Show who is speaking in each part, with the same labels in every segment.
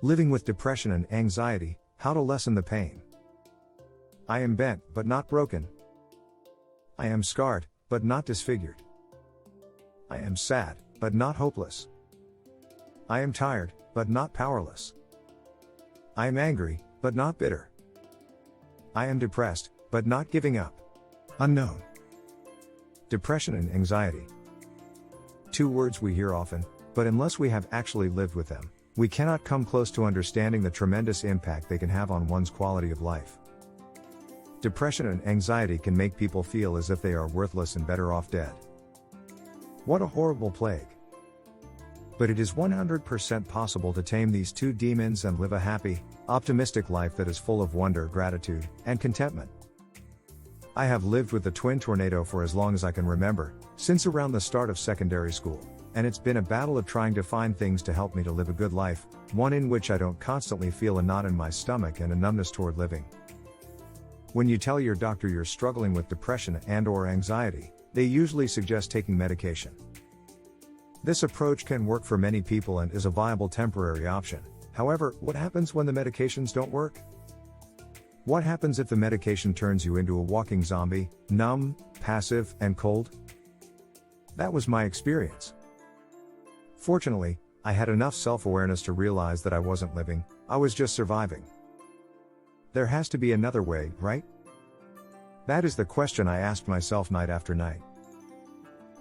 Speaker 1: Living with depression and anxiety, how to lessen the pain. I am bent, but not broken. I am scarred, but not disfigured. I am sad, but not hopeless. I am tired, but not powerless. I am angry, but not bitter. I am depressed, but not giving up. Unknown. Depression and anxiety. Two words we hear often, but unless we have actually lived with them, we cannot come close to understanding the tremendous impact they can have on one's quality of life. Depression and anxiety can make people feel as if they are worthless and better off dead. What a horrible plague. But it is 100% possible to tame these two demons and live a happy, optimistic life that is full of wonder, gratitude, and contentment. I have lived with the twin tornado for as long as I can remember, since around the start of secondary school, and it's been a battle of trying to find things to help me to live a good life, one in which I don't constantly feel a knot in my stomach and a numbness toward living. When you tell your doctor you're struggling with depression and/or anxiety, they usually suggest taking medication. This approach can work for many people and is a viable temporary option. However, what happens when the medications don't work? What happens if the medication turns you into a walking zombie, numb, passive, and cold? That was my experience. Fortunately, I had enough self-awareness to realize that I wasn't living, I was just surviving. There has to be another way, right? That is the question I asked myself night after night.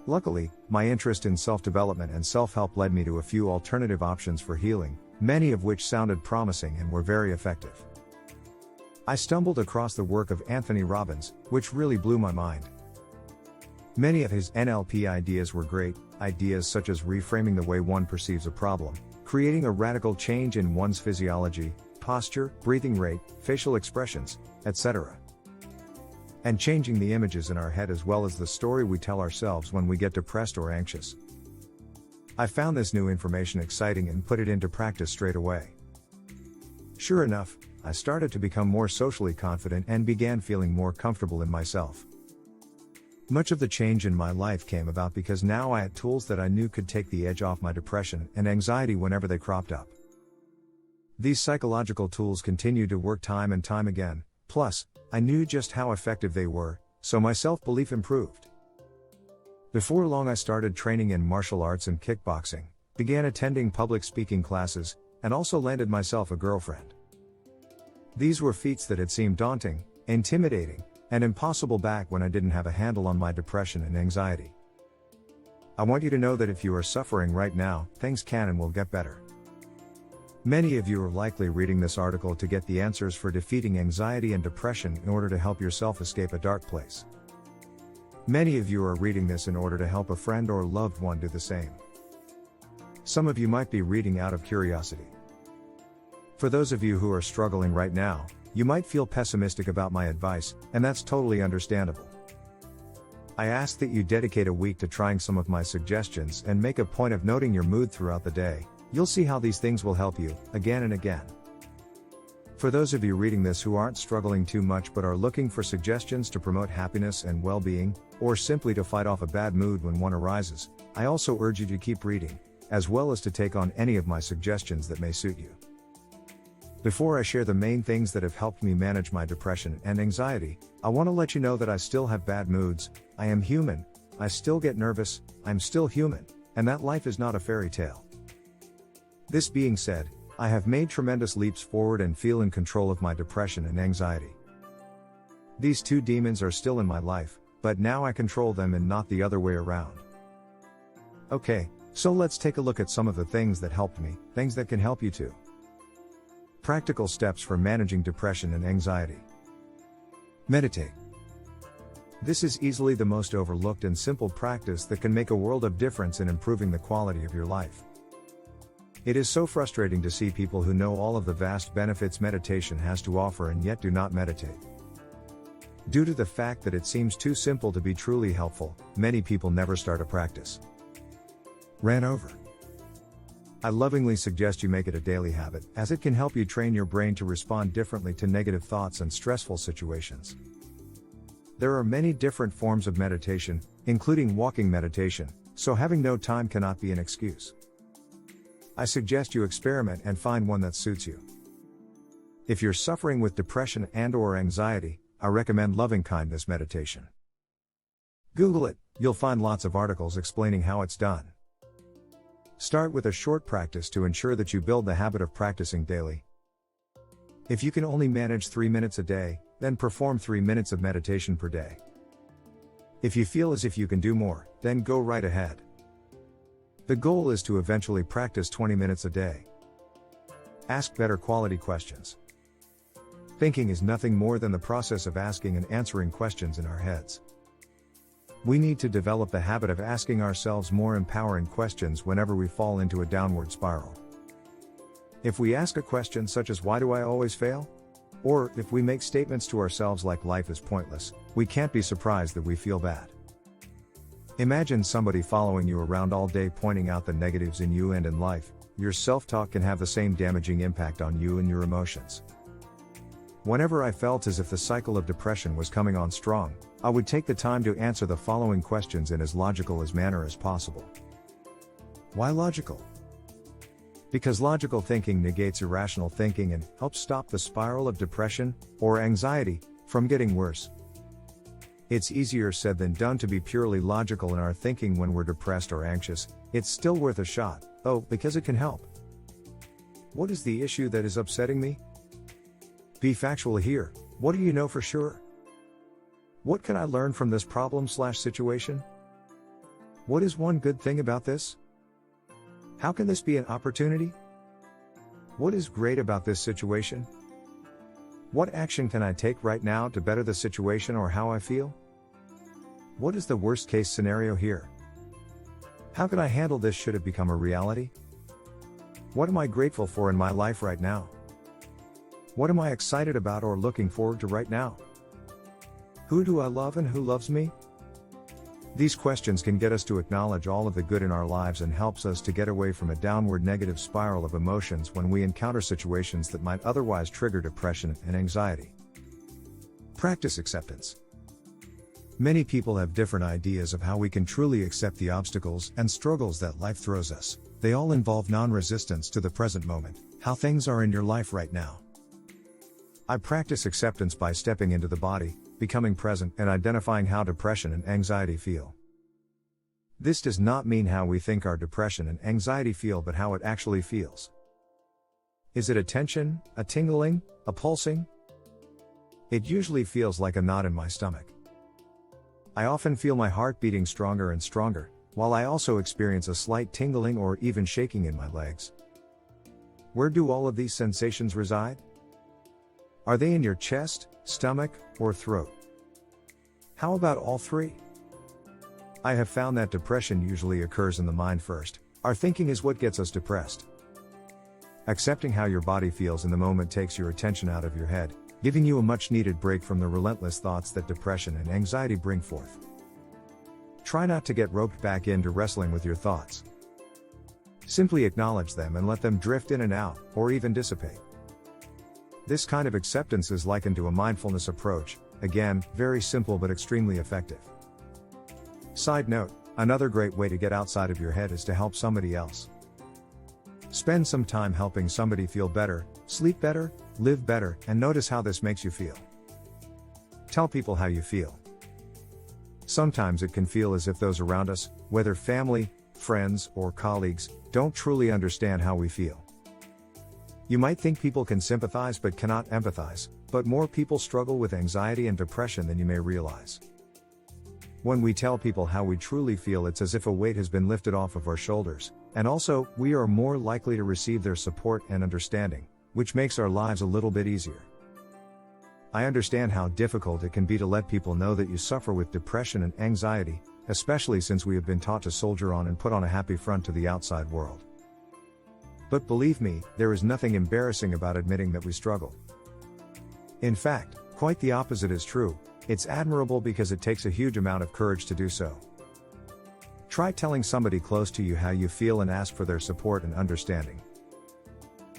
Speaker 1: Luckily, my interest in self-development and self-help led me to a few alternative options for healing, many of which sounded promising and were very effective. I stumbled across the work of Anthony Robbins, which really blew my mind. Many of his NLP ideas were great, ideas such as reframing the way one perceives a problem, creating a radical change in one's physiology, posture, breathing rate, facial expressions, etc. And changing the images in our head as well as the story we tell ourselves when we get depressed or anxious. I found this new information exciting and put it into practice straight away. Sure enough, I started to become more socially confident and began feeling more comfortable in myself. Much of the change in my life came about because now I had tools that I knew could take the edge off my depression and anxiety whenever they cropped up. These psychological tools continued to work time and time again, plus, I knew just how effective they were, so my self-belief improved. Before long I started training in martial arts and kickboxing, began attending public speaking classes, and also landed myself a girlfriend. These were feats that had seemed daunting, intimidating, and impossible back when I didn't have a handle on my depression and anxiety. I want you to know that if you are suffering right now, things can and will get better. Many of you are likely reading this article to get the answers for defeating anxiety and depression in order to help yourself escape a dark place. Many of you are reading this in order to help a friend or loved one do the same. Some of you might be reading out of curiosity. For those of you who are struggling right now, you might feel pessimistic about my advice, and that's totally understandable. I ask that you dedicate a week to trying some of my suggestions and make a point of noting your mood throughout the day. You'll see how these things will help you, again and again. For those of you reading this who aren't struggling too much but are looking for suggestions to promote happiness and well-being, or simply to fight off a bad mood when one arises, I also urge you to keep reading, as well as to take on any of my suggestions that may suit you. Before I share the main things that have helped me manage my depression and anxiety, I want to let you know that I still have bad moods, I am human, I still get nervous, I'm still human, and that life is not a fairy tale. This being said, I have made tremendous leaps forward and feel in control of my depression and anxiety. These two demons are still in my life, but now I control them and not the other way around. Okay, so let's take a look at some of the things that helped me, things that can help you too. Practical steps for managing depression and anxiety. Meditate. This is easily the most overlooked and simple practice that can make a world of difference in improving the quality of your life. It is so frustrating to see people who know all of the vast benefits meditation has to offer and yet do not meditate. Due to the fact that it seems too simple to be truly helpful, many people never start a practice. Ran over. I lovingly suggest you make it a daily habit, as it can help you train your brain to respond differently to negative thoughts and stressful situations. There are many different forms of meditation, including walking meditation, so having no time cannot be an excuse. I suggest you experiment and find one that suits you. If you're suffering with depression and/or anxiety, I recommend loving kindness meditation. Google it, you'll find lots of articles explaining how it's done. Start with a short practice to ensure that you build the habit of practicing daily. If you can only manage 3 minutes a day, then perform 3 minutes of meditation per day. If you feel as if you can do more, then go right ahead. The goal is to eventually practice 20 minutes a day. Ask better quality questions. Thinking is nothing more than the process of asking and answering questions in our heads. We need to develop the habit of asking ourselves more empowering questions whenever we fall into a downward spiral. If we ask a question such as, "Why do I always fail?" Or, if we make statements to ourselves like, "Life is pointless," we can't be surprised that we feel bad. Imagine somebody following you around all day pointing out the negatives in you and in life. Your self-talk can have the same damaging impact on you and your emotions. Whenever I felt as if the cycle of depression was coming on strong, I would take the time to answer the following questions in as logical a manner as possible. Why logical? Because logical thinking negates irrational thinking and helps stop the spiral of depression, or anxiety, from getting worse. It's easier said than done to be purely logical in our thinking when we're depressed or anxious. It's still worth a shot, though, because it can help. What is the issue that is upsetting me? Be factual here. What do you know for sure? What can I learn from this problem/situation? What is one good thing about this? How can this be an opportunity? What is great about this situation? What action can I take right now to better the situation or how I feel? What is the worst case scenario here? How can I handle this should it become a reality? What am I grateful for in my life right now? What am I excited about or looking forward to right now? Who do I love and who loves me? These questions can get us to acknowledge all of the good in our lives and helps us to get away from a downward negative spiral of emotions when we encounter situations that might otherwise trigger depression and anxiety. Practice acceptance. Many people have different ideas of how we can truly accept the obstacles and struggles that life throws us. They all involve non-resistance to the present moment, how things are in your life right now. I practice acceptance by stepping into the body, becoming present, and identifying how depression and anxiety feel. This does not mean how we think our depression and anxiety feel, but how it actually feels. Is it a tension, a tingling, a pulsing? It usually feels like a knot in my stomach. I often feel my heart beating stronger and stronger, while I also experience a slight tingling or even shaking in my legs. Where do all of these sensations reside? Are they in your chest, stomach, or throat? How about all three? I have found that depression usually occurs in the mind first. Our thinking is what gets us depressed. Accepting how your body feels in the moment takes your attention out of your head, giving you a much-needed break from the relentless thoughts that depression and anxiety bring forth. Try not to get roped back into wrestling with your thoughts. Simply acknowledge them and let them drift in and out, or even dissipate. This kind of acceptance is likened to a mindfulness approach, again, very simple but extremely effective. Side note, another great way to get outside of your head is to help somebody else. Spend some time helping somebody feel better, sleep better, live better, and notice how this makes you feel. Tell people how you feel. Sometimes it can feel as if those around us, whether family, friends, or colleagues, don't truly understand how we feel. You might think people can sympathize but cannot empathize, but more people struggle with anxiety and depression than you may realize. When we tell people how we truly feel, it's as if a weight has been lifted off of our shoulders, and also, we are more likely to receive their support and understanding, which makes our lives a little bit easier. I understand how difficult it can be to let people know that you suffer with depression and anxiety, especially since we have been taught to soldier on and put on a happy front to the outside world. But believe me, there is nothing embarrassing about admitting that we struggle. In fact, quite the opposite is true. It's admirable because it takes a huge amount of courage to do so. Try telling somebody close to you how you feel and ask for their support and understanding.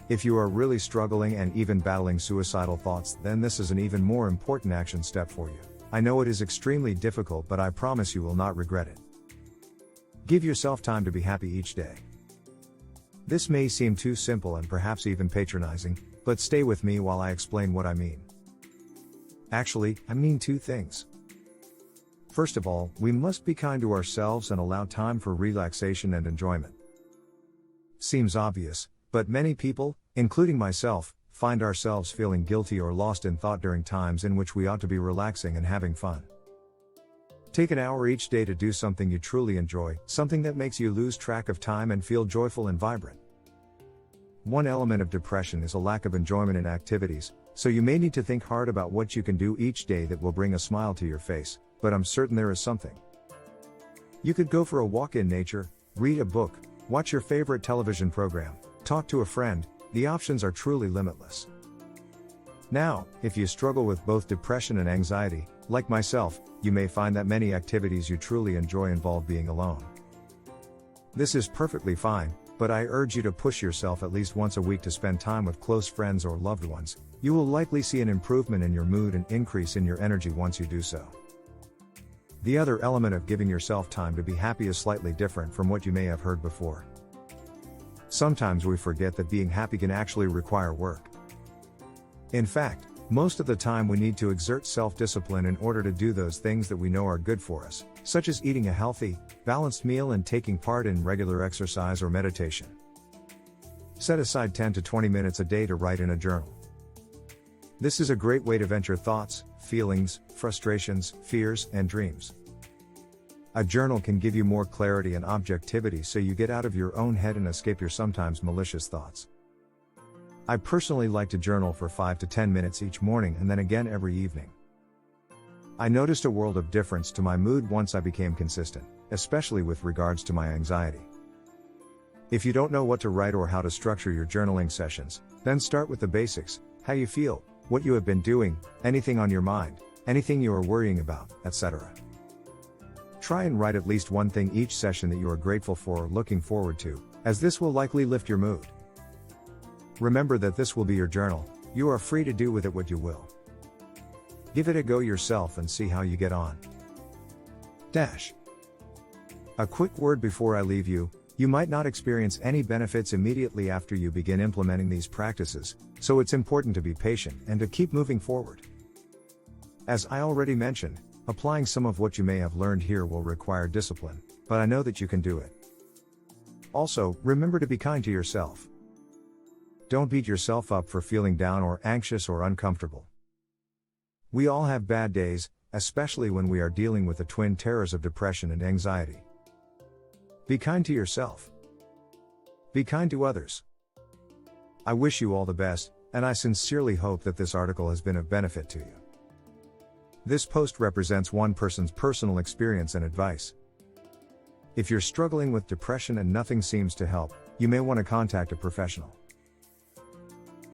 Speaker 1: If you are really struggling and even battling suicidal thoughts, then this is an even more important action step for you. I know it is extremely difficult, but I promise you will not regret it. Give yourself time to be happy each day. This may seem too simple and perhaps even patronizing, but stay with me while I explain what I mean. Actually, I mean two things. First of all, we must be kind to ourselves and allow time for relaxation and enjoyment. Seems obvious, but many people, including myself, find ourselves feeling guilty or lost in thought during times in which we ought to be relaxing and having fun. Take an hour each day to do something you truly enjoy, something that makes you lose track of time and feel joyful and vibrant. One element of depression is a lack of enjoyment in activities, so you may need to think hard about what you can do each day that will bring a smile to your face, but I'm certain there is something. You could go for a walk in nature, read a book, watch your favorite television program, talk to a friend. The options are truly limitless. Now, if you struggle with both depression and anxiety, like myself, you may find that many activities you truly enjoy involve being alone. This is perfectly fine, but I urge you to push yourself at least once a week to spend time with close friends or loved ones. You will likely see an improvement in your mood and increase in your energy once you do so. The other element of giving yourself time to be happy is slightly different from what you may have heard before. Sometimes we forget that being happy can actually require work. In fact, most of the time we need to exert self-discipline in order to do those things that we know are good for us, such as eating a healthy, balanced meal and taking part in regular exercise or meditation. Set aside 10 to 20 minutes a day to write in a journal. This is a great way to vent your thoughts, feelings, frustrations, fears, and dreams. A journal can give you more clarity and objectivity so you get out of your own head and escape your sometimes malicious thoughts. I personally like to journal for 5 to 10 minutes each morning and then again every evening. I noticed a world of difference to my mood once I became consistent, especially with regards to my anxiety. If you don't know what to write or how to structure your journaling sessions, then start with the basics: how you feel, what you have been doing, anything on your mind, anything you are worrying about, etc. Try and write at least one thing each session that you are grateful for or looking forward to, as this will likely lift your mood. Remember that this will be your journal. You are free to do with it what you will. Give it a go yourself and see how you get on. A quick word before I leave you: you might not experience any benefits immediately after you begin implementing these practices, so it's important to be patient and to keep moving forward. As I already mentioned, applying some of what you may have learned here will require discipline, but I know that you can do it. Also, remember to be kind to yourself. Don't beat yourself up for feeling down or anxious or uncomfortable. We all have bad days, especially when we are dealing with the twin terrors of depression and anxiety. Be kind to yourself. Be kind to others. I wish you all the best, and I sincerely hope that this article has been of benefit to you. This post represents one person's personal experience and advice. If you're struggling with depression and nothing seems to help, you may want to contact a professional.